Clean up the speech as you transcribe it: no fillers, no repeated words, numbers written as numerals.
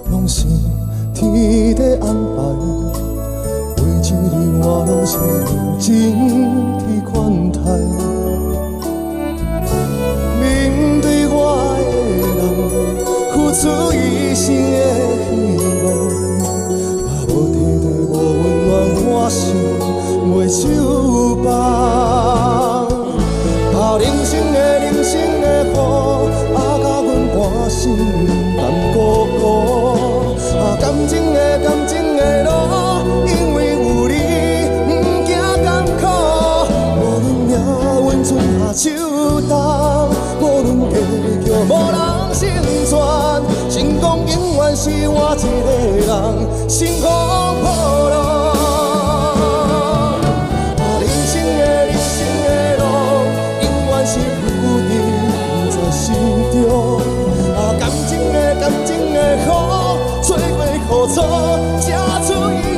拢是天在安排，每一日我拢是认真去款待。面对我的人，付出一生的希望，若无体贴无温暖，我想袂手放。啊，人生的雨，甲阮半生甘孤孤。啊，感情的路，因为有你，不惊艰苦。无论命运春夏秋冬，无论结局无人成全，成功永远是我一个人，幸福抱路。啊，人生的路，永远是注定在心中。啊，感情的苦，找过苦楚，吃出意。